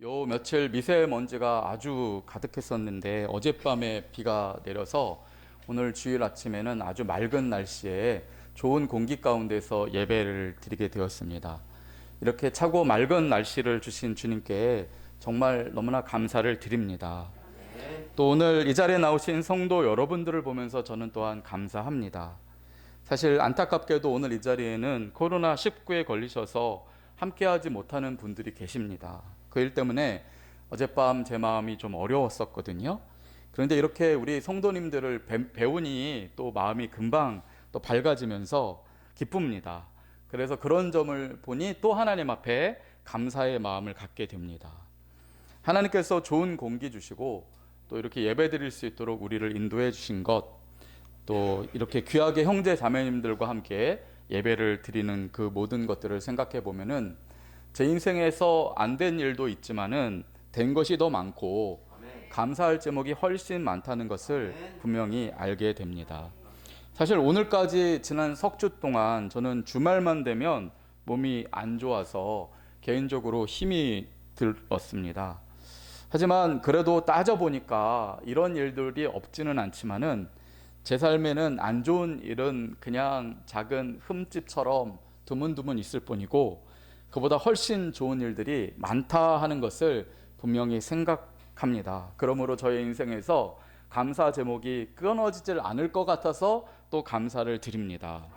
요 며칠 미세먼지가 아주 가득했었는데 어젯밤에 비가 내려서 오늘 주일 아침에는 아주 맑은 날씨에 좋은 공기 가운데서 예배를 드리게 되었습니다. 이렇게 차고 맑은 날씨를 주신 주님께 정말 너무나 감사를 드립니다. 또 오늘 이 자리에 나오신 성도 여러분들을 보면서 저는 또한 감사합니다. 사실 안타깝게도 오늘 이 자리에는 코로나19에 걸리셔서 함께하지 못하는 분들이 계십니다. 그 일 때문에 어젯밤 제 마음이 좀 어려웠었거든요. 그런데 이렇게 우리 성도님들을 배우니 또 마음이 금방 또 밝아지면서 기쁩니다. 그래서 그런 점을 보니 또 하나님 앞에 감사의 마음을 갖게 됩니다. 하나님께서 좋은 공기 주시고 또 이렇게 예배 드릴 수 있도록 우리를 인도해 주신 것, 또 이렇게 귀하게 형제 자매님들과 함께 예배를 드리는 그 모든 것들을 생각해 보면은 제 인생에서 안 된 일도 있지만은 된 것이 더 많고 감사할 제목이 훨씬 많다는 것을 분명히 알게 됩니다. 사실 오늘까지 지난 석 주 동안 저는 주말만 되면 몸이 안 좋아서 개인적으로 힘이 들었습니다. 하지만 그래도 따져보니까 이런 일들이 없지는 않지만은 제 삶에는 안 좋은 일은 그냥 작은 흠집처럼 드문드문 있을 뿐이고 그보다 훨씬 좋은 일들이 많다 하는 것을 분명히 생각합니다. 그러므로 저의 인생에서 감사 제목이 끊어지질 않을 것 같아서 또 감사를 드립니다.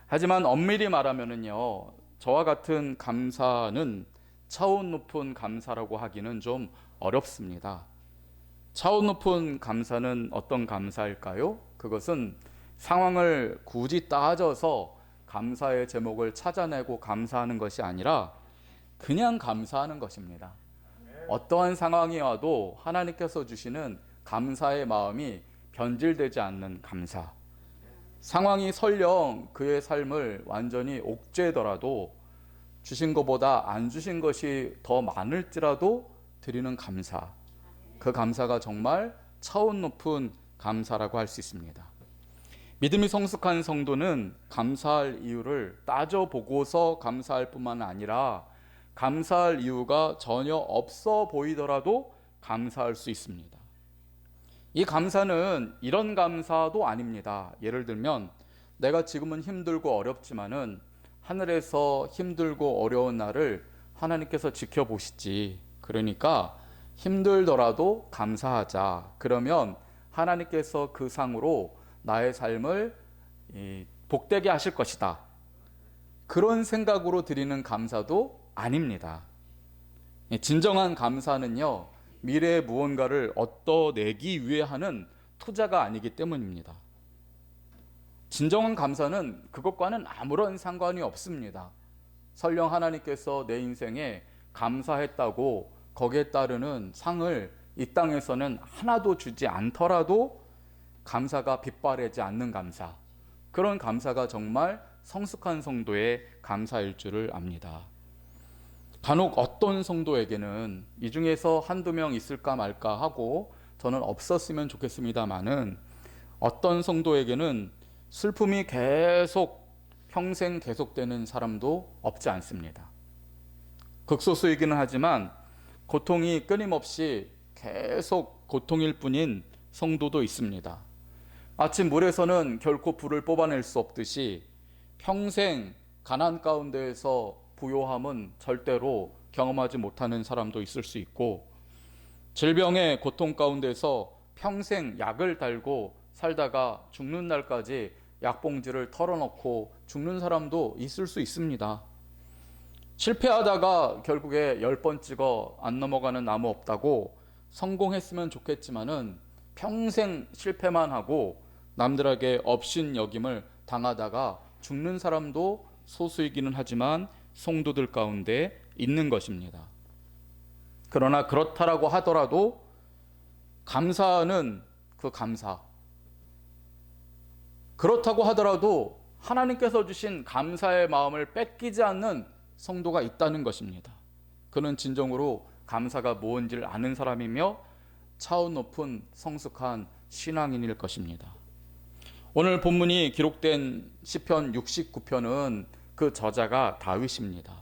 하지만 엄밀히 말하면은요, 저와 같은 감사는 차원 높은 감사라고 하기는 좀 어렵습니다. 차원 높은 감사는 어떤 감사일까요? 그것은 상황을 굳이 따져서 감사의 제목을 찾아내고 감사하는 것이 아니라 그냥 감사하는 것입니다. 어떠한 상황이 와도 하나님께서 주시는 감사의 마음이 변질되지 않는 감사. 상황이 설령 그의 삶을 완전히 옥죄더라도 주신 것보다 안 주신 것이 더 많을지라도 드리는 감사. 그 감사가 정말 차원 높은 감사라고 할 수 있습니다. 믿음이 성숙한 성도는 감사할 이유를 따져보고서 감사할 뿐만 아니라 감사할 이유가 전혀 없어 보이더라도 감사할 수 있습니다. 이 감사는 이런 감사도 아닙니다. 예를 들면 내가 지금은 힘들고 어렵지만은 하늘에서 힘들고 어려운 나를 하나님께서 지켜보시지. 그러니까 힘들더라도 감사하자. 그러면 하나님께서 그 상으로 나의 삶을 복되게 하실 것이다. 그런 생각으로 드리는 감사도 아닙니다. 진정한 감사는요, 미래의 무언가를 얻어내기 위해 하는 투자가 아니기 때문입니다. 진정한 감사는 그것과는 아무런 상관이 없습니다. 설령 하나님께서 내 인생에 감사했다고 거기에 따르는 상을 이 땅에서는 하나도 주지 않더라도 감사가 빗바래지 않는 감사, 그런 감사가 정말 성숙한 성도의 감사일 줄을 압니다. 간혹 어떤 성도에게는 이 중에서 한두 명 있을까 말까 하고 저는 없었으면 좋겠습니다마는 어떤 성도에게는 슬픔이 평생 계속되는 사람도 없지 않습니다. 극소수이기는 하지만 고통이 끊임없이 계속 고통일 뿐인 성도도 있습니다. 아침 물에서는 결코 불을 뽑아낼 수 없듯이 평생 가난 가운데에서 부요함은 절대로 경험하지 못하는 사람도 있을 수 있고, 질병의 고통 가운데서 평생 약을 달고 살다가 죽는 날까지 약봉지를 털어놓고 죽는 사람도 있을 수 있습니다. 실패하다가 결국에 10번 찍어 안 넘어가는 나무 없다고 성공했으면 좋겠지만은 평생 실패만 하고 남들에게 업신여김을 당하다가 죽는 사람도 소수이기는 하지만 성도들 가운데 있는 것입니다. 그러나 그렇다라고 하더라도 감사는 그 감사, 그렇다고 하더라도 하나님께서 주신 감사의 마음을 뺏기지 않는 성도가 있다는 것입니다. 그는 진정으로 감사가 뭔지를 아는 사람이며 차원 높은 성숙한 신앙인일 것입니다. 오늘 본문이 기록된 시편 69편은 그 저자가 다윗입니다.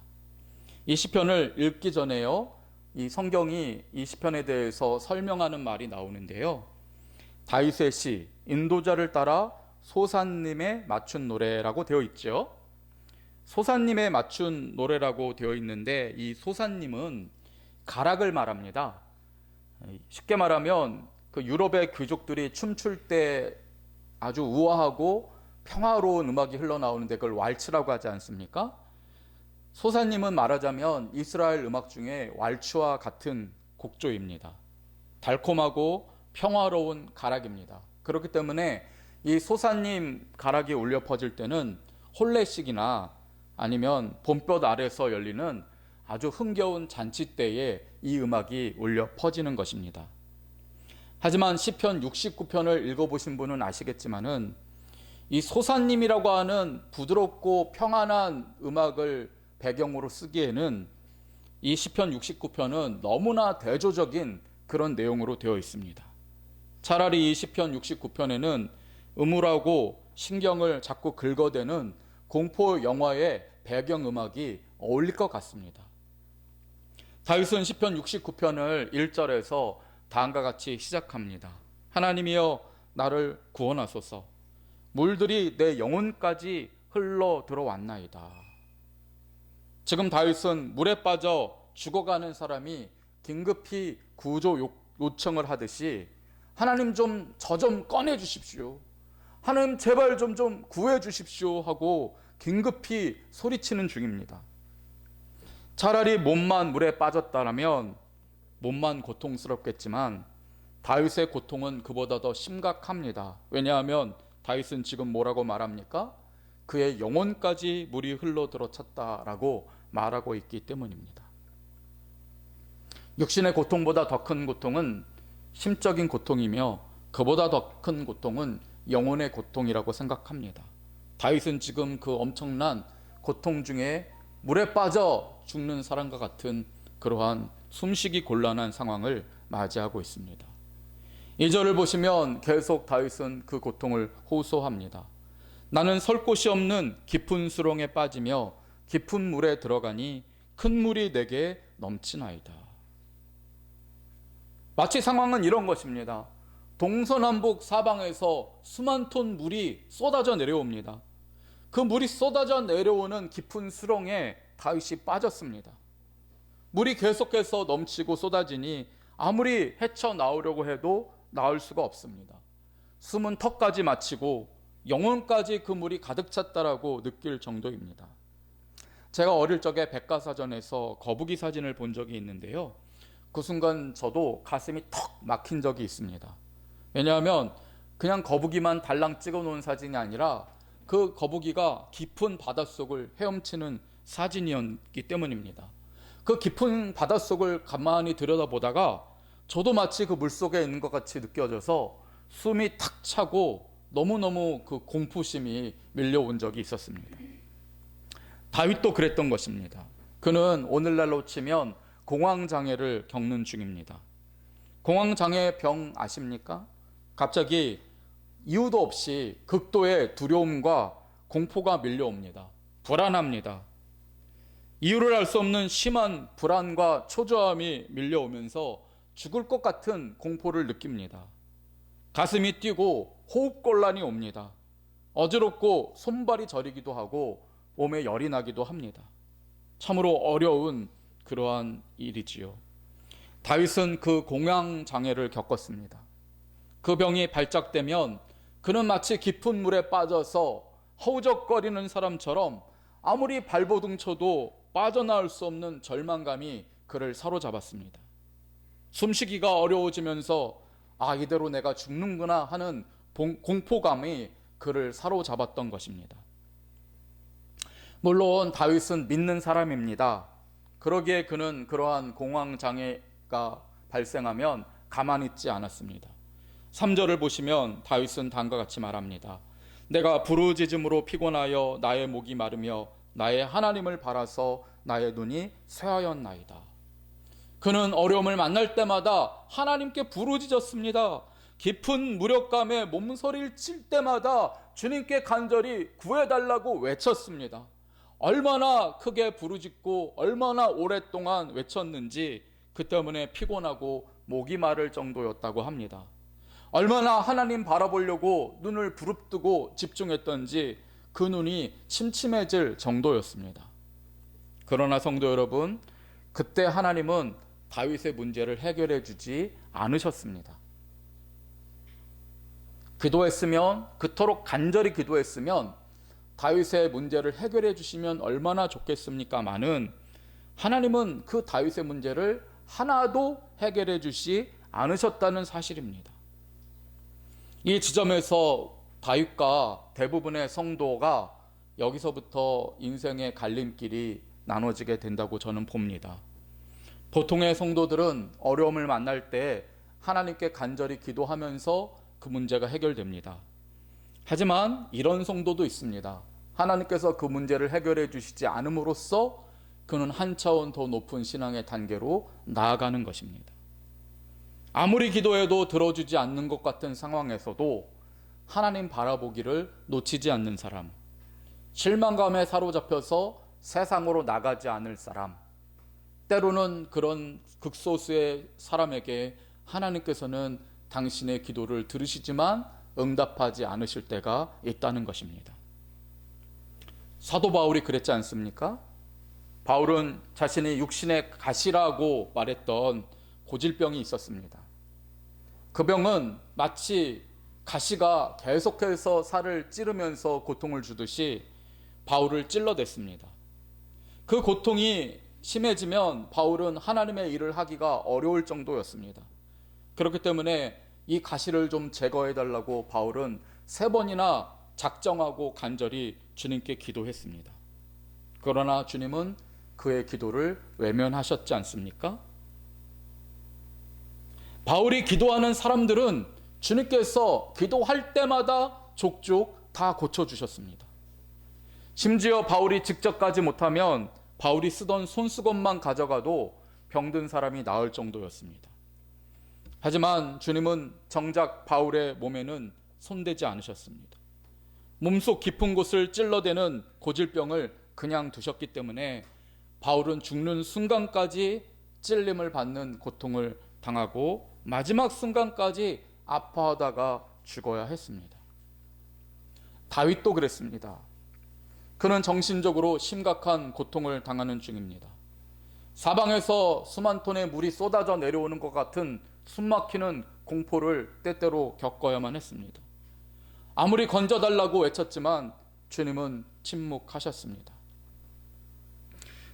이 시편을 읽기 전에요, 이 성경이 이 시편에 대해서 설명하는 말이 나오는데요. 다윗의 시, 인도자를 따라 소사님에 맞춘 노래라고 되어 있죠. 소사님에 맞춘 노래라고 되어 있는데 이 소사님은 가락을 말합니다. 쉽게 말하면 그 유럽의 귀족들이 춤출 때 아주 우아하고 평화로운 음악이 흘러나오는데 그걸 왈츠라고 하지 않습니까? 소사님은 말하자면 이스라엘 음악 중에 왈츠와 같은 곡조입니다. 달콤하고 평화로운 가락입니다. 그렇기 때문에 이 소사님 가락이 울려 퍼질 때는 혼례식이나 아니면 봄볕 아래서 열리는 아주 흥겨운 잔치 때에 이 음악이 울려 퍼지는 것입니다. 하지만 시편 69편을 읽어보신 분은 아시겠지만은 이 소사님이라고 하는 부드럽고 평안한 음악을 배경으로 쓰기에는 이 시편 69편은 너무나 대조적인 그런 내용으로 되어 있습니다. 차라리 이 시편 69편에는 음울하고 신경을 자꾸 긁어대는 공포 영화의 배경음악이 어울릴 것 같습니다. 다윗은 시편 69편을 1절에서 다음과 같이 시작합니다. 하나님이여 나를 구원하소서. 물들이 내 영혼까지 흘러 들어왔나이다. 지금 다윗은 물에 빠져 죽어가는 사람이 긴급히 구조 요청을 하듯이 하나님 저 좀 꺼내 주십시오. 하나님 제발 좀 구해 주십시오 하고 긴급히 소리치는 중입니다. 차라리 몸만 물에 빠졌다면 몸만 고통스럽겠지만 다윗의 고통은 그보다 더 심각합니다. 왜냐하면 다윗은 지금 뭐라고 말합니까? 그의 영혼까지 물이 흘러들어 찼다라고 말하고 있기 때문입니다. 육신의 고통보다 더 큰 고통은 심적인 고통이며 그보다 더 큰 고통은 영혼의 고통이라고 생각합니다. 다윗은 지금 그 엄청난 고통 중에 물에 빠져 죽는 사람과 같은 그러한 숨쉬기 곤란한 상황을 맞이하고 있습니다. 2절을 보시면 계속 다윗은 그 고통을 호소합니다. 나는 설 곳이 없는 깊은 수렁에 빠지며 깊은 물에 들어가니 큰 물이 내게 넘치나이다. 마치 상황은 이런 것입니다. 동서남북 사방에서 수만 톤 물이 쏟아져 내려옵니다. 그 물이 쏟아져 내려오는 깊은 수렁에 다윗이 빠졌습니다. 물이 계속해서 넘치고 쏟아지니 아무리 헤쳐나오려고 해도 나올 수가 없습니다. 숨은 턱까지 마치고 영혼까지 그 물이 가득 찼다라고 느낄 정도입니다. 제가 어릴 적에 백과사전에서 거북이 사진을 본 적이 있는데요. 그 순간 저도 가슴이 턱 막힌 적이 있습니다. 왜냐하면 그냥 거북이만 달랑 찍어 놓은 사진이 아니라 그 거북이가 깊은 바닷속을 헤엄치는 사진이었기 때문입니다. 그 깊은 바닷속을 가만히 들여다보다가 저도 마치 그 물속에 있는 것 같이 느껴져서 숨이 탁 차고 너무너무 그 공포심이 밀려온 적이 있었습니다. 다윗도 그랬던 것입니다. 그는 오늘날로 치면 공황장애를 겪는 중입니다. 공황장애 병 아십니까? 갑자기 이유도 없이 극도의 두려움과 공포가 밀려옵니다. 불안합니다. 이유를 알 수 없는 심한 불안과 초조함이 밀려오면서 죽을 것 같은 공포를 느낍니다. 가슴이 뛰고 호흡곤란이 옵니다. 어지럽고 손발이 저리기도 하고 몸에 열이 나기도 합니다. 참으로 어려운 그러한 일이지요. 다윗은 그 공황장애를 겪었습니다. 그 병이 발작되면 그는 마치 깊은 물에 빠져서 허우적거리는 사람처럼 아무리 발버둥 쳐도 빠져나올 수 없는 절망감이 그를 사로잡았습니다. 숨쉬기가 어려워지면서 이대로 내가 죽는구나 하는 공포감이 그를 사로잡았던 것입니다. 물론 다윗은 믿는 사람입니다. 그러기에 그는 그러한 공황장애가 발생하면 가만히 있지 않았습니다. 3절을 보시면 다윗은 다음과 같이 말합니다. 내가 부르짖음으로 피곤하여 나의 목이 마르며 나의 하나님을 바라서 나의 눈이 쇠하였나이다. 그는 어려움을 만날 때마다 하나님께 부르짖었습니다. 깊은 무력감에 몸서리를 칠 때마다 주님께 간절히 구해달라고 외쳤습니다. 얼마나 크게 부르짖고 얼마나 오랫동안 외쳤는지 그 때문에 피곤하고 목이 마를 정도였다고 합니다. 얼마나 하나님 바라보려고 눈을 부릅뜨고 집중했던지 그 눈이 침침해질 정도였습니다. 그러나 성도 여러분, 그때 하나님은 다윗의 문제를 해결해 주지 않으셨습니다. 기도했으면, 그토록 간절히 기도했으면 다윗의 문제를 해결해 주시면 얼마나 좋겠습니까마는 하나님은 그 다윗의 문제를 하나도 해결해 주시 않으셨다는 사실입니다. 이 지점에서 다윗과 대부분의 성도가 여기서부터 인생의 갈림길이 나눠지게 된다고 저는 봅니다. 보통의 성도들은 어려움을 만날 때 하나님께 간절히 기도하면서 그 문제가 해결됩니다. 하지만 이런 성도도 있습니다. 하나님께서 그 문제를 해결해 주시지 않음으로써 그는 한 차원 더 높은 신앙의 단계로 나아가는 것입니다. 아무리 기도해도 들어주지 않는 것 같은 상황에서도 하나님 바라보기를 놓치지 않는 사람, 실망감에 사로잡혀서 세상으로 나가지 않을 사람, 때로는 그런 극소수의 사람에게 하나님께서는 당신의 기도를 들으시지만 응답하지 않으실 때가 있다는 것입니다. 사도 바울이 그랬지 않습니까? 바울은 자신이 육신의 가시라고 말했던 고질병이 있었습니다. 그 병은 마치 가시가 계속해서 살을 찌르면서 고통을 주듯이 바울을 찔러댔습니다. 그 고통이 심해지면 바울은 하나님의 일을 하기가 어려울 정도였습니다. 그렇기 때문에 이 가시를 좀 제거해달라고 바울은 3번이나 작정하고 간절히 주님께 기도했습니다. 그러나 주님은 그의 기도를 외면하셨지 않습니까? 바울이 기도하는 사람들은 주님께서 기도할 때마다 족족 다 고쳐주셨습니다. 심지어 바울이 직접 가지 못하면 바울이 쓰던 손수건만 가져가도 병든 사람이 나을 정도였습니다. 하지만 주님은 정작 바울의 몸에는 손대지 않으셨습니다. 몸속 깊은 곳을 찔러대는 고질병을 그냥 두셨기 때문에 바울은 죽는 순간까지 찔림을 받는 고통을 당하고 마지막 순간까지 아파하다가 죽어야 했습니다. 다윗도 그랬습니다. 그는 정신적으로 심각한 고통을 당하는 중입니다. 사방에서 수만 톤의 물이 쏟아져 내려오는 것 같은 숨막히는 공포를 때때로 겪어야만 했습니다. 아무리 건져달라고 외쳤지만 주님은 침묵하셨습니다.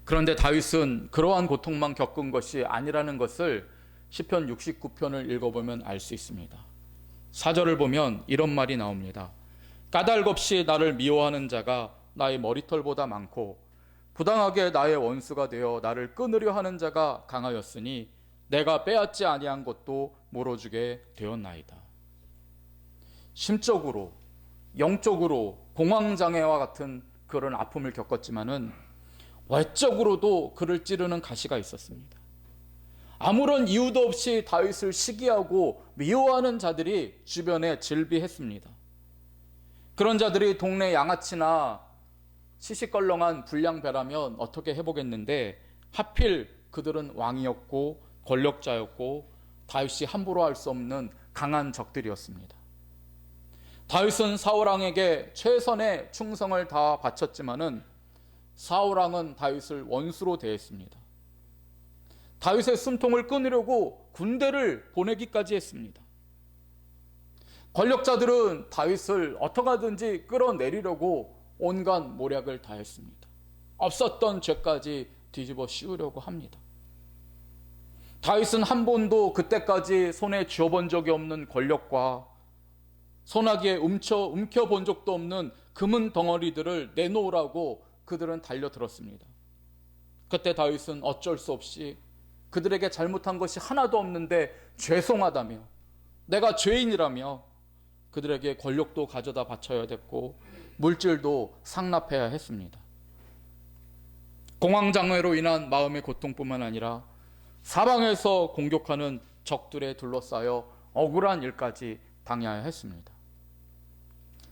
그런데 다윗은 그러한 고통만 겪은 것이 아니라는 것을 시편 69편을 읽어보면 알 수 있습니다. 4절을 보면 이런 말이 나옵니다. 까닭 없이 나를 미워하는 자가 나의 머리털보다 많고 부당하게 나의 원수가 되어 나를 끊으려 하는 자가 강하였으니 내가 빼앗지 아니한 것도 물어주게 되었나이다. 심적으로, 영적으로 공황장애와 같은 그런 아픔을 겪었지만은 외적으로도 그를 찌르는 가시가 있었습니다. 아무런 이유도 없이 다윗을 시기하고 미워하는 자들이 주변에 질비했습니다. 그런 자들이 동네 양아치나 시시껄렁한 불량배라면 어떻게 해보겠는데 하필 그들은 왕이었고 권력자였고 다윗이 함부로 할 수 없는 강한 적들이었습니다. 다윗은 사울왕에게 최선의 충성을 다 바쳤지만은 사울왕은 다윗을 원수로 대했습니다. 다윗의 숨통을 끊으려고 군대를 보내기까지 했습니다. 권력자들은 다윗을 어떻게 하든지 끌어내리려고 온갖 모략을 다했습니다. 없었던 죄까지 뒤집어 씌우려고 합니다. 다윗은 한 번도 그때까지 손에 쥐어본 적이 없는 권력과 소나기에 움켜본 적도 없는 금은 덩어리들을 내놓으라고 그들은 달려들었습니다. 그때 다윗은 어쩔 수 없이 그들에게 잘못한 것이 하나도 없는데 죄송하다며 내가 죄인이라며 그들에게 권력도 가져다 바쳐야 됐고 물질도 상납해야 했습니다. 공황장애로 인한 마음의 고통뿐만 아니라 사방에서 공격하는 적들에 둘러싸여 억울한 일까지 당해야 했습니다.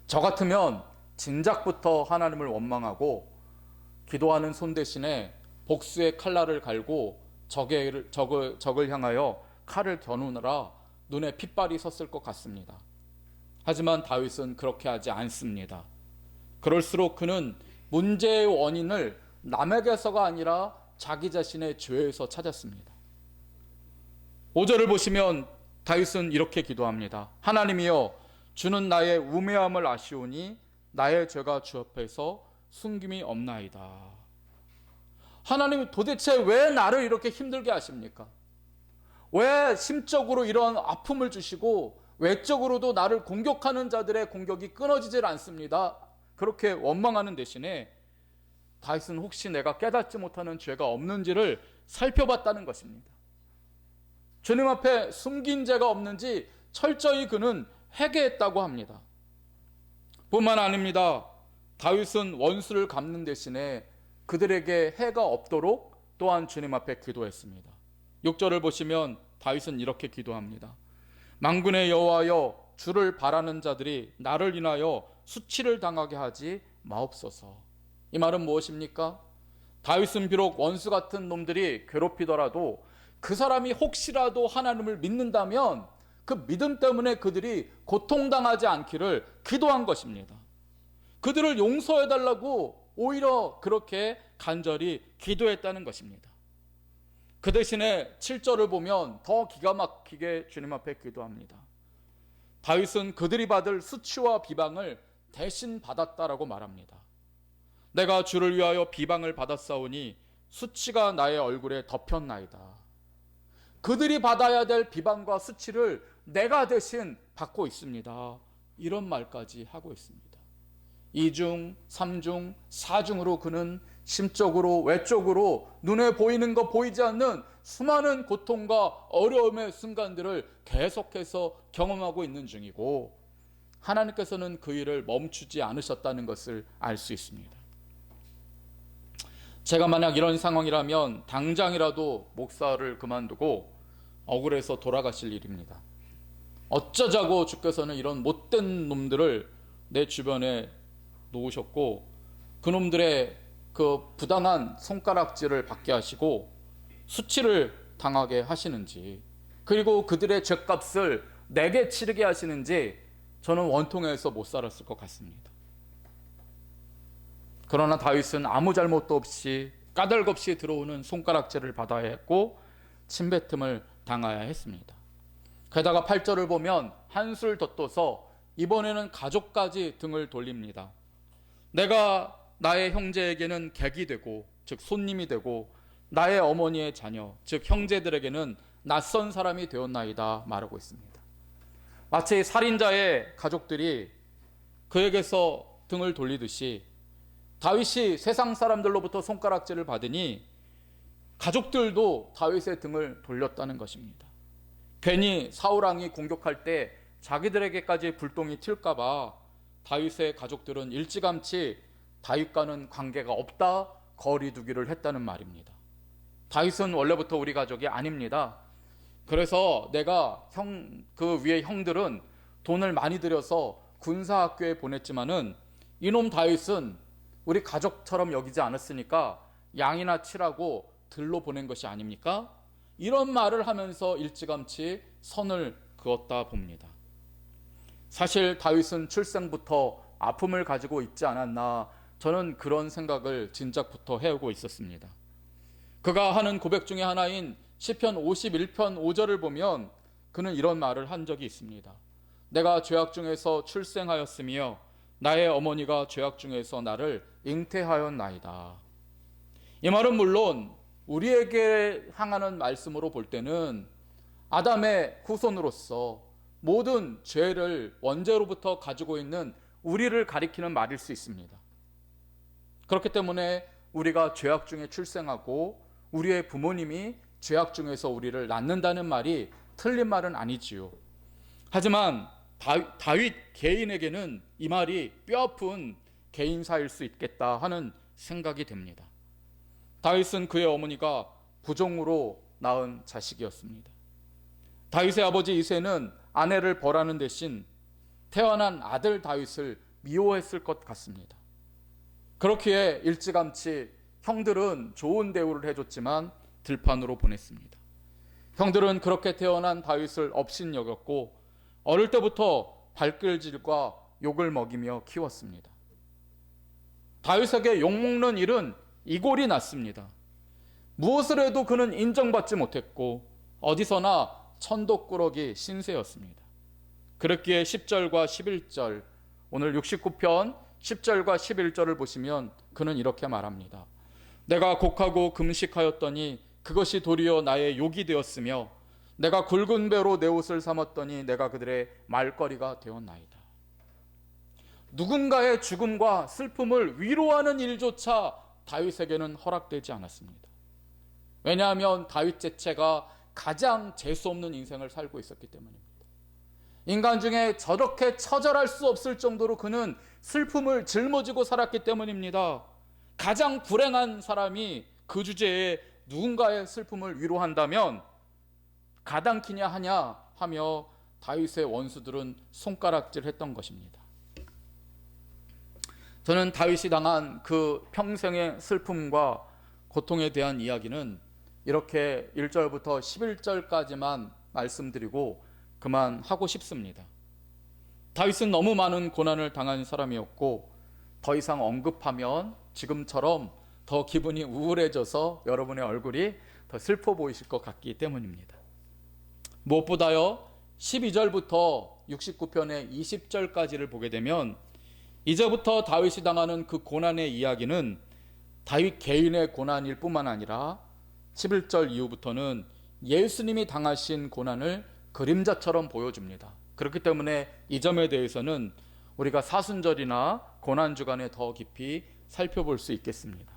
저 같으면 진작부터 하나님을 원망하고 기도하는 손 대신에 복수의 칼날을 갈고 적을 향하여 칼을 겨누느라 눈에 핏발이 섰을 것 같습니다. 하지만 다윗은 그렇게 하지 않습니다. 그럴수록 그는 문제의 원인을 남에게서가 아니라 자기 자신의 죄에서 찾았습니다. 5절을 보시면 다윗은 이렇게 기도합니다. 하나님이여, 주는 나의 우매함을 아시오니 나의 죄가 주 앞에서 숨김이 없나이다. 하나님이 도대체 왜 나를 이렇게 힘들게 하십니까? 왜 심적으로 이런 아픔을 주시고 외적으로도 나를 공격하는 자들의 공격이 끊어지질 않습니다. 그렇게 원망하는 대신에 다윗은 혹시 내가 깨닫지 못하는 죄가 없는지를 살펴봤다는 것입니다. 주님 앞에 숨긴 죄가 없는지 철저히 그는 회개했다고 합니다. 뿐만 아닙니다. 다윗은 원수를 갚는 대신에 그들에게 해가 없도록 또한 주님 앞에 기도했습니다. 6절을 보시면 다윗은 이렇게 기도합니다. 만군의 여호와여, 주를 바라는 자들이 나를 인하여 수치를 당하게 하지 마옵소서. 이 말은 무엇입니까? 다윗은 비록 원수 같은 놈들이 괴롭히더라도 그 사람이 혹시라도 하나님을 믿는다면 그 믿음 때문에 그들이 고통당하지 않기를 기도한 것입니다. 그들을 용서해달라고 오히려 그렇게 간절히 기도했다는 것입니다. 그 대신에 7절을 보면 더 기가 막히게 주님 앞에 기도합니다. 다윗은 그들이 받을 수치와 비방을 대신 받았다라고 말합니다. 내가 주를 위하여 비방을 받았사오니 수치가 나의 얼굴에 덮였나이다. 그들이 받아야 될 비방과 수치를 내가 대신 받고 있습니다. 이런 말까지 하고 있습니다. 2중, 3중, 4중으로 그는 심적으로 외적으로 눈에 보이는 것 보이지 않는 수많은 고통과 어려움의 순간들을 계속해서 경험하고 있는 중이고 하나님께서는 그 일을 멈추지 않으셨다는 것을 알 수 있습니다. 제가 만약 이런 상황이라면 당장이라도 목사를 그만두고 억울해서 돌아가실 일입니다. 어쩌자고 주께서는 이런 못된 놈들을 내 주변에 놓으셨고 그놈들의 그 부당한 손가락질을 받게 하시고 수치를 당하게 하시는지, 그리고 그들의 죄값을 내게 치르게 하시는지 저는 원통해서 못 살았을 것 같습니다. 그러나 다윗은 아무 잘못도 없이 까닭없이 들어오는 손가락질을 받아야 했고 침뱉음을 당해야 했습니다. 게다가 8절을 보면 한술 덧떠서 이번에는 가족까지 등을 돌립니다. 내가 나의 형제에게는 객이 되고, 즉 손님이 되고, 나의 어머니의 자녀, 즉 형제들에게는 낯선 사람이 되었나이다 말하고 있습니다. 마치 살인자의 가족들이 그에게서 등을 돌리듯이 다윗이 세상 사람들로부터 손가락질을 받으니 가족들도 다윗의 등을 돌렸다는 것입니다. 괜히 사울왕이 공격할 때 자기들에게까지 불똥이 튈까 봐 다윗의 가족들은 일찌감치 다윗과는 관계가 없다 거리 두기를 했다는 말입니다. 다윗은 원래부터 우리 가족이 아닙니다. 그래서 내가 그 위에 형들은 돈을 많이 들여서 군사학교에 보냈지만은 이놈 다윗은 우리 가족처럼 여기지 않았으니까 양이나 치라고 들로 보낸 것이 아닙니까? 이런 말을 하면서 일찌감치 선을 그었다 봅니다. 사실 다윗은 출생부터 아픔을 가지고 있지 않았나, 저는 그런 생각을 진작부터 해오고 있었습니다. 그가 하는 고백 중에 하나인 시편 51편 5절을 보면 그는 이런 말을 한 적이 있습니다. 내가 죄악 중에서 출생하였으며 나의 어머니가 죄악 중에서 나를 잉태하였나이다. 이 말은 물론 우리에게 향하는 말씀으로 볼 때는 아담의 후손으로서 모든 죄를 원죄로부터 가지고 있는 우리를 가리키는 말일 수 있습니다. 그렇기 때문에 우리가 죄악 중에 출생하고 우리의 부모님이 죄악 중에서 우리를 낳는다는 말이 틀린 말은 아니지요. 하지만 다윗 개인에게는 이 말이 뼈아픈 개인사일 수 있겠다 하는 생각이 됩니다. 다윗은 그의 어머니가 부종으로 낳은 자식이었습니다. 다윗의 아버지 이새는 아내를 벌하는 대신 태어난 아들 다윗을 미워했을 것 같습니다. 그렇기에 일찌감치 형들은 좋은 대우를 해줬지만 들판으로 보냈습니다. 형들은 그렇게 태어난 다윗을 업신여겼고 어릴 때부터 발길질과 욕을 먹이며 키웠습니다. 다윗에게 욕먹는 일은 이골이 났습니다. 무엇을 해도 그는 인정받지 못했고 어디서나 천독꾸러기 신세였습니다. 그렇기에 10절과 11절, 오늘 69편 10절과 11절을 보시면 그는 이렇게 말합니다. 내가 곡하고 금식하였더니 그것이 도리어 나의 욕이 되었으며 내가 굵은 배로 내 옷을 삼았더니 내가 그들의 말거리가 되었나이다. 누군가의 죽음과 슬픔을 위로하는 일조차 다윗에게는 허락되지 않았습니다. 왜냐하면 다윗 자체가 가장 재수없는 인생을 살고 있었기 때문입니다. 인간 중에 저렇게 처절할 수 없을 정도로 그는 슬픔을 짊어지고 살았기 때문입니다. 가장 불행한 사람이 그 주제에 누군가의 슬픔을 위로한다면 가당키냐 하냐 하며 다윗의 원수들은 손가락질했던 것입니다. 저는 다윗이 당한 그 평생의 슬픔과 고통에 대한 이야기는 이렇게 1절부터 11절까지만 말씀드리고 그만하고 싶습니다. 다윗은 너무 많은 고난을 당한 사람이었고 더 이상 언급하면 지금처럼 더 기분이 우울해져서 여러분의 얼굴이 더 슬퍼 보이실 것 같기 때문입니다. 무엇보다요 12절부터 69편의 20절까지를 보게 되면 이제부터 다윗이 당하는 그 고난의 이야기는 다윗 개인의 고난일 뿐만 아니라 11절 이후부터는 예수님이 당하신 고난을 그림자처럼 보여줍니다. 그렇기 때문에 이 점에 대해서는 우리가 사순절이나 고난주간에 더 깊이 살펴볼 수 있겠습니다.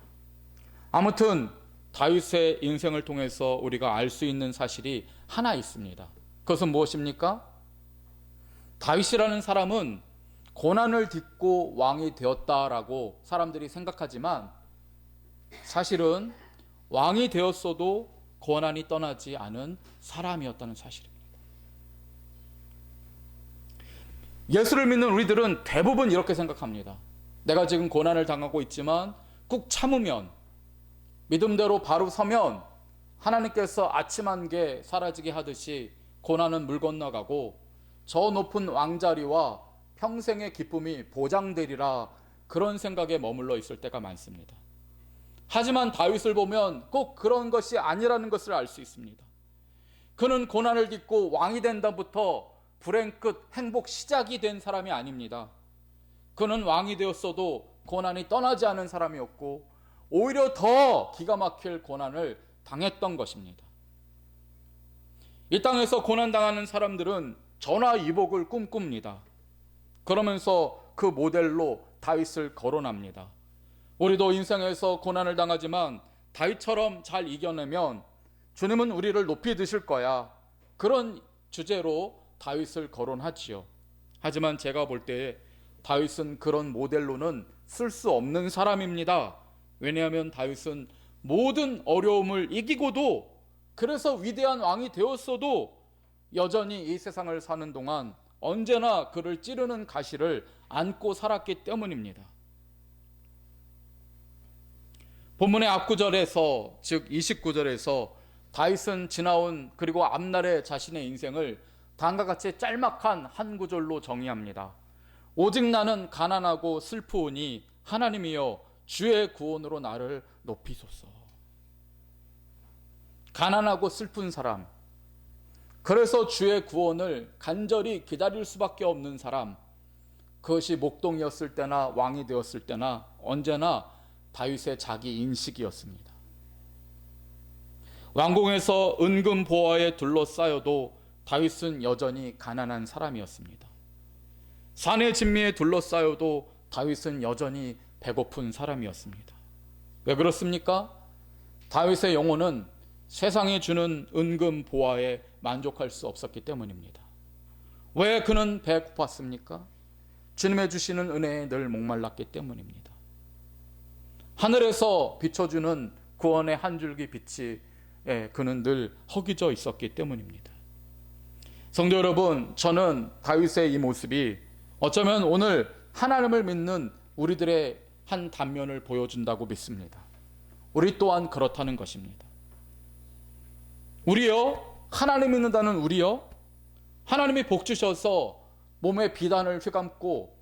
아무튼 다윗의 인생을 통해서 우리가 알 수 있는 사실이 하나 있습니다. 그것은 무엇입니까? 다윗이라는 사람은 고난을 딛고 왕이 되었다라고 사람들이 생각하지만 사실은 왕이 되었어도 고난이 떠나지 않은 사람이었다는 사실입니다. 예수를 믿는 우리들은 대부분 이렇게 생각합니다. 내가 지금 고난을 당하고 있지만 꾹 참으면, 믿음대로 바로 서면 하나님께서 아침 한개 사라지게 하듯이 고난은 물 건너가고 저 높은 왕자리와 평생의 기쁨이 보장되리라, 그런 생각에 머물러 있을 때가 많습니다. 하지만 다윗을 보면 꼭 그런 것이 아니라는 것을 알 수 있습니다. 그는 고난을 딛고 왕이 된 다음부터 불행 끝 행복 시작이 된 사람이 아닙니다. 그는 왕이 되었어도 고난이 떠나지 않은 사람이었고 오히려 더 기가 막힐 고난을 당했던 것입니다. 이 땅에서 고난당하는 사람들은 전화위복을 꿈꿉니다. 그러면서 그 모델로 다윗을 거론합니다. 우리도 인생에서 고난을 당하지만 다윗처럼 잘 이겨내면 주님은 우리를 높이 드실 거야, 그런 주제로 다윗을 거론하지요. 하지만 제가 볼 때 다윗은 그런 모델로는 쓸 수 없는 사람입니다. 왜냐하면 다윗은 모든 어려움을 이기고도, 그래서 위대한 왕이 되었어도 여전히 이 세상을 사는 동안 언제나 그를 찌르는 가시를 안고 살았기 때문입니다. 본문의 앞구절에서, 즉 29절에서 다윗은 지나온 그리고 앞날의 자신의 인생을 다음과 같이 짤막한 한 구절로 정의합니다. 오직 나는 가난하고 슬프오니 하나님이여 주의 구원으로 나를 높이소서. 가난하고 슬픈 사람, 그래서 주의 구원을 간절히 기다릴 수밖에 없는 사람, 그것이 목동이었을 때나 왕이 되었을 때나 언제나 다윗의 자기 인식이었습니다. 왕궁에서 은금 보화에 둘러싸여도 다윗은 여전히 가난한 사람이었습니다. 산의 진미에 둘러싸여도 다윗은 여전히 배고픈 사람이었습니다. 왜 그렇습니까? 다윗의 영혼은 세상이 주는 은금 보화에 만족할 수 없었기 때문입니다. 왜 그는 배고팠습니까? 주님의 주시는 은혜에 늘 목말랐기 때문입니다. 하늘에서 비춰주는 구원의 한 줄기 빛이 그는 늘 허기져 있었기 때문입니다. 성도 여러분, 저는 다윗의 이 모습이 어쩌면 오늘 하나님을 믿는 우리들의 한 단면을 보여준다고 믿습니다. 우리 또한 그렇다는 것입니다. 우리요? 하나님 믿는다는 우리요? 하나님이 복 주셔서 몸에 비단을 휘감고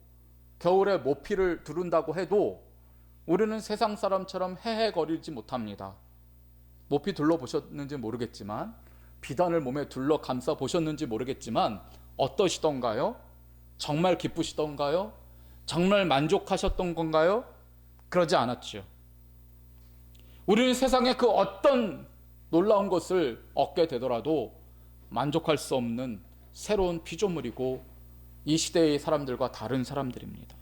겨울에 모피를 두른다고 해도 우리는 세상 사람처럼 헤헤거리지 못합니다. 모피 둘러보셨는지 모르겠지만, 비단을 몸에 둘러 감싸 보셨는지 모르겠지만 어떠시던가요? 정말 기쁘시던가요? 정말 만족하셨던 건가요? 그러지 않았죠. 우리는 세상에 그 어떤 놀라운 것을 얻게 되더라도 만족할 수 없는 새로운 피조물이고 이 시대의 사람들과 다른 사람들입니다.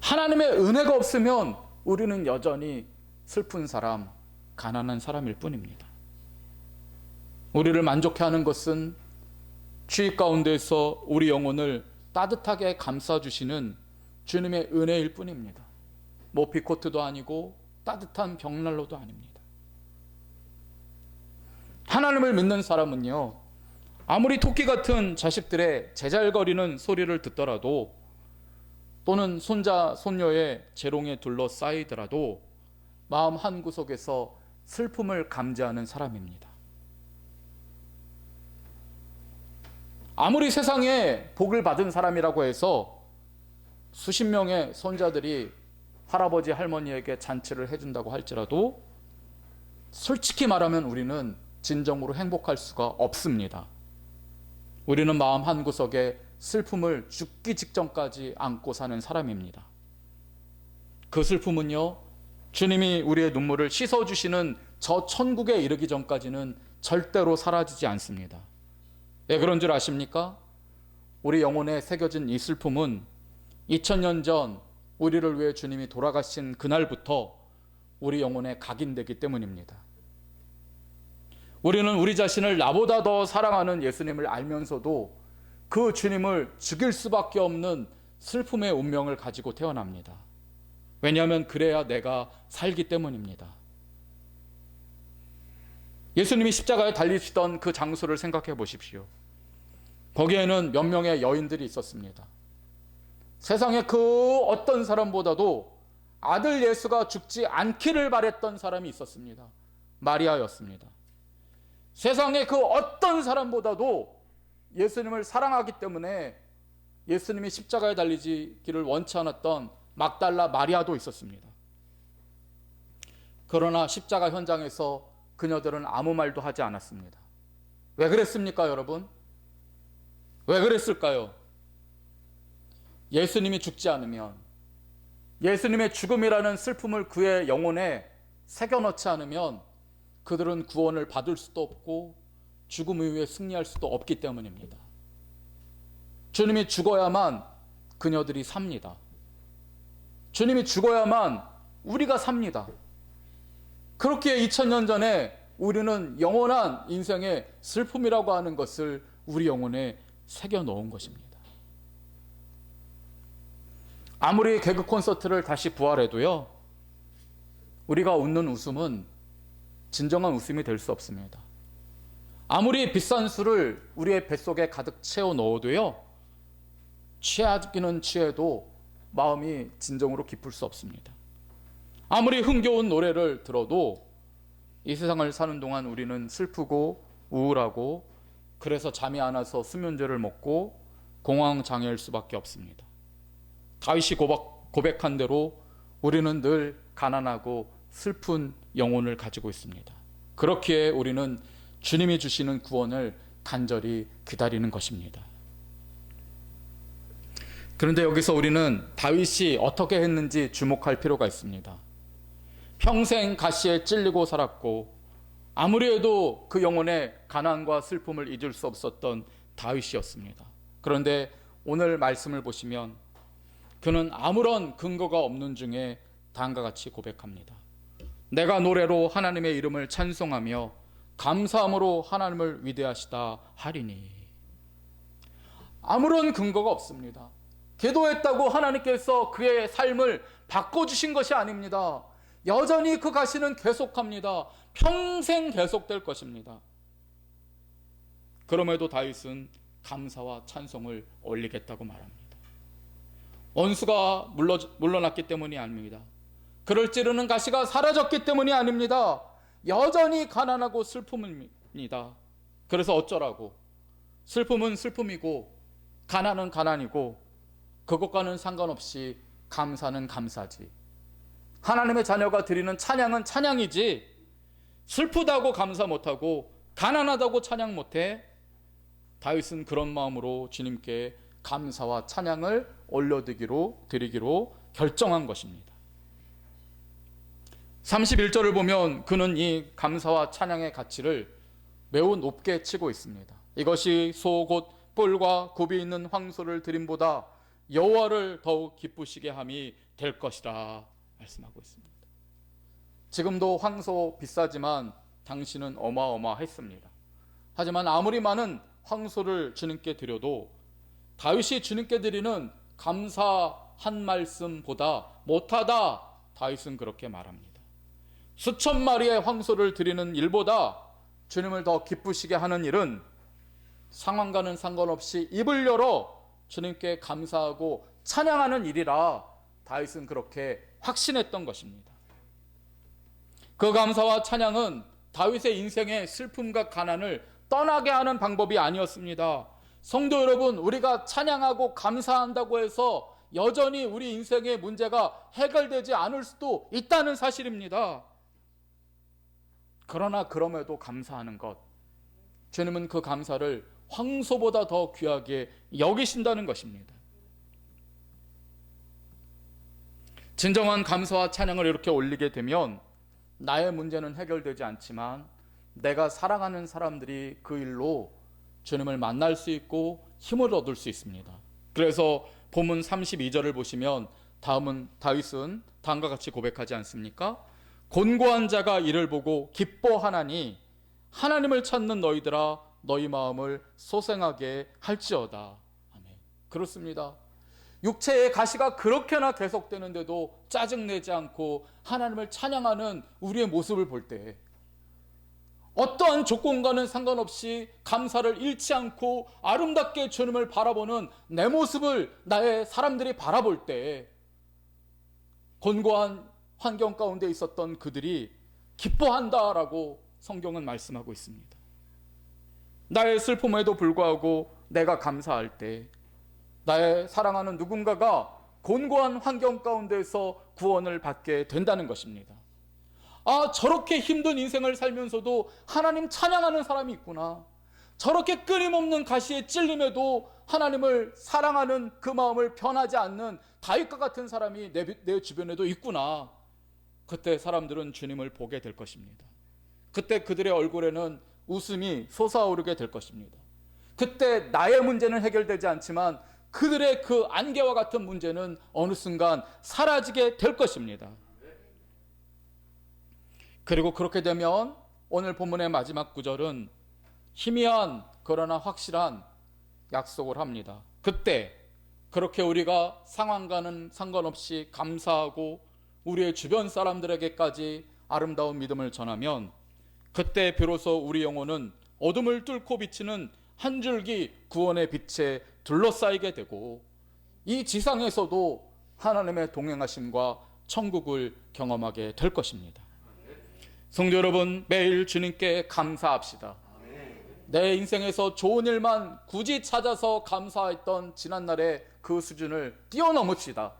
하나님의 은혜가 없으면 우리는 여전히 슬픈 사람, 가난한 사람일 뿐입니다. 우리를 만족해 하는 것은 주의 가운데서 우리 영혼을 따뜻하게 감싸주시는 주님의 은혜일 뿐입니다. 모피코트도 아니고 따뜻한 벽난로도 아닙니다. 하나님을 믿는 사람은요, 아무리 토끼 같은 자식들의 제잘거리는 소리를 듣더라도, 또는 손자, 손녀의 재롱에 둘러싸이더라도 마음 한구석에서 슬픔을 감지하는 사람입니다. 아무리 세상에 복을 받은 사람이라고 해서 수십 명의 손자들이 할아버지, 할머니에게 잔치를 해준다고 할지라도 솔직히 말하면 우리는 진정으로 행복할 수가 없습니다. 우리는 마음 한구석에 슬픔을 죽기 직전까지 안고 사는 사람입니다. 그 슬픔은요, 주님이 우리의 눈물을 씻어주시는 저 천국에 이르기 전까지는 절대로 사라지지 않습니다. 왜 그런 줄 아십니까? 우리 영혼에 새겨진 이 슬픔은 2000년 전 우리를 위해 주님이 돌아가신 그날부터 우리 영혼에 각인되기 때문입니다. 우리는 우리 자신을 나보다 더 사랑하는 예수님을 알면서도 그 주님을 죽일 수밖에 없는 슬픔의 운명을 가지고 태어납니다. 왜냐하면 그래야 내가 살기 때문입니다. 예수님이 십자가에 달리시던 그 장소를 생각해 보십시오. 거기에는 몇 명의 여인들이 있었습니다. 세상에 그 어떤 사람보다도 아들 예수가 죽지 않기를 바랬던 사람이 있었습니다. 마리아였습니다. 세상에 그 어떤 사람보다도 예수님을 사랑하기 때문에 예수님이 십자가에 달리기를 원치 않았던 막달라 마리아도 있었습니다. 그러나 십자가 현장에서 그녀들은 아무 말도 하지 않았습니다. 왜 그랬습니까, 여러분? 왜 그랬을까요? 예수님이 죽지 않으면, 예수님의 죽음이라는 슬픔을 그의 영혼에 새겨넣지 않으면 그들은 구원을 받을 수도 없고 죽음 이후에 승리할 수도 없기 때문입니다. 주님이 죽어야만 그녀들이 삽니다. 주님이 죽어야만 우리가 삽니다. 그렇기에 2000년 전에 우리는 영원한 인생의 슬픔이라고 하는 것을 우리 영혼에 새겨 놓은 것입니다. 아무리 개그 콘서트를 다시 부활해도요, 우리가 웃는 웃음은 진정한 웃음이 될 수 없습니다. 아무리 비싼 술을 우리의 뱃속에 가득 채워 넣어도요, 취하기는 취해도 마음이 진정으로 기쁠 수 없습니다. 아무리 흥겨운 노래를 들어도 이 세상을 사는 동안 우리는 슬프고 우울하고, 그래서 잠이 안 와서 수면제를 먹고 공황장애일 수밖에 없습니다. 다윗이 고백한 대로 우리는 늘 가난하고 슬픈 영혼을 가지고 있습니다. 그렇기에 우리는 주님이 주시는 구원을 간절히 기다리는 것입니다. 그런데 여기서 우리는 다윗이 어떻게 했는지 주목할 필요가 있습니다. 평생 가시에 찔리고 살았고 아무리 해도 그 영혼의 가난과 슬픔을 잊을 수 없었던 다윗이었습니다. 그런데 오늘 말씀을 보시면 그는 아무런 근거가 없는 중에 다음과 같이 고백합니다. 내가 노래로 하나님의 이름을 찬송하며 감사함으로 하나님을 위대하시다 하리니. 아무런 근거가 없습니다. 기도했다고 하나님께서 그의 삶을 바꿔주신 것이 아닙니다. 여전히 그 가시는 계속합니다. 평생 계속될 것입니다. 그럼에도 다윗은 감사와 찬송을 올리겠다고 말합니다. 원수가 물러났기 때문이 아닙니다. 그를 찌르는 가시가 사라졌기 때문이 아닙니다. 여전히 가난하고 슬픔입니다. 그래서 어쩌라고? 슬픔은 슬픔이고 가난은 가난이고 그것과는 상관없이 감사는 감사지. 하나님의 자녀가 드리는 찬양은 찬양이지, 슬프다고 감사 못하고 가난하다고 찬양 못해? 다윗은 그런 마음으로 주님께 감사와 찬양을 올려드리기로 결정한 것입니다. 31절을 보면 그는 이 감사와 찬양의 가치를 매우 높게 치고 있습니다. 이것이 소 곧 뿔과 굽이 있는 황소를 드림보다 여호와를 더욱 기쁘시게 함이 될 것이라 말씀하고 있습니다. 지금도 황소 비싸지만 당신은 어마어마했습니다. 하지만 아무리 많은 황소를 주님께 드려도 다윗이 주님께 드리는 감사 한 말씀보다 못하다, 다윗은 그렇게 말합니다. 수천 마리의 황소를 드리는 일보다 주님을 더 기쁘시게 하는 일은 상황과는 상관없이 입을 열어 주님께 감사하고 찬양하는 일이라 다윗은 그렇게 확신했던 것입니다. 그 감사와 찬양은 다윗의 인생의 슬픔과 가난을 떠나게 하는 방법이 아니었습니다. 성도 여러분, 우리가 찬양하고 감사한다고 해서 여전히 우리 인생의 문제가 해결되지 않을 수도 있다는 사실입니다. 그러나 그럼에도 감사하는 것, 주님은 그 감사를 황소보다 더 귀하게 여기신다는 것입니다. 진정한 감사와 찬양을 이렇게 올리게 되면 나의 문제는 해결되지 않지만 내가 사랑하는 사람들이 그 일로 주님을 만날 수 있고 힘을 얻을 수 있습니다. 그래서 본문 32절을 보시면 다윗은 다음과 같이 고백하지 않습니까? 곤고한 자가 이를 보고 기뻐하나니 하나님을 찾는 너희들아 너희 마음을 소생하게 할지어다. 아멘. 그렇습니다. 육체의 가시가 그렇게나 계속되는데도 짜증내지 않고 하나님을 찬양하는 우리의 모습을 볼 때, 어떠한 조건과는 상관없이 감사를 잃지 않고 아름답게 주님을 바라보는 내 모습을 나의 사람들이 바라볼 때, 곤고한 환경 가운데 있었던 그들이 기뻐한다라고 성경은 말씀하고 있습니다. 나의 슬픔에도 불구하고 내가 감사할 때 나의 사랑하는 누군가가 곤고한 환경 가운데서 구원을 받게 된다는 것입니다. 아, 저렇게 힘든 인생을 살면서도 하나님 찬양하는 사람이 있구나. 저렇게 끊임없는 가시에 찔림에도 하나님을 사랑하는 그 마음을 변하지 않는 다윗과 같은 사람이 내 주변에도 있구나. 그때 사람들은 주님을 보게 될 것입니다. 그때 그들의 얼굴에는 웃음이 솟아오르게 될 것입니다. 그때 나의 문제는 해결되지 않지만 그들의 그 안개와 같은 문제는 어느 순간 사라지게 될 것입니다. 그리고 그렇게 되면 오늘 본문의 마지막 구절은 희미한 그러나 확실한 약속을 합니다. 그때 그렇게 우리가 상황과는 상관없이 감사하고 우리의 주변 사람들에게까지 아름다운 믿음을 전하면 그때 비로소 우리 영혼은 어둠을 뚫고 비치는 한 줄기 구원의 빛에 둘러싸이게 되고 이 지상에서도 하나님의 동행하심과 천국을 경험하게 될 것입니다. 성도 여러분, 매일 주님께 감사합시다. 내 인생에서 좋은 일만 굳이 찾아서 감사했던 지난날의 그 수준을 뛰어넘읍시다.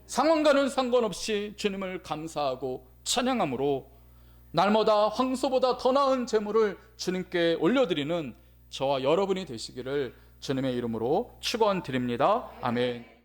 상황과는 상관없이 주님을 감사하고 찬양함으로 날마다 황소보다 더 나은 제물을 주님께 올려드리는 저와 여러분이 되시기를 주님의 이름으로 축원드립니다. 아멘.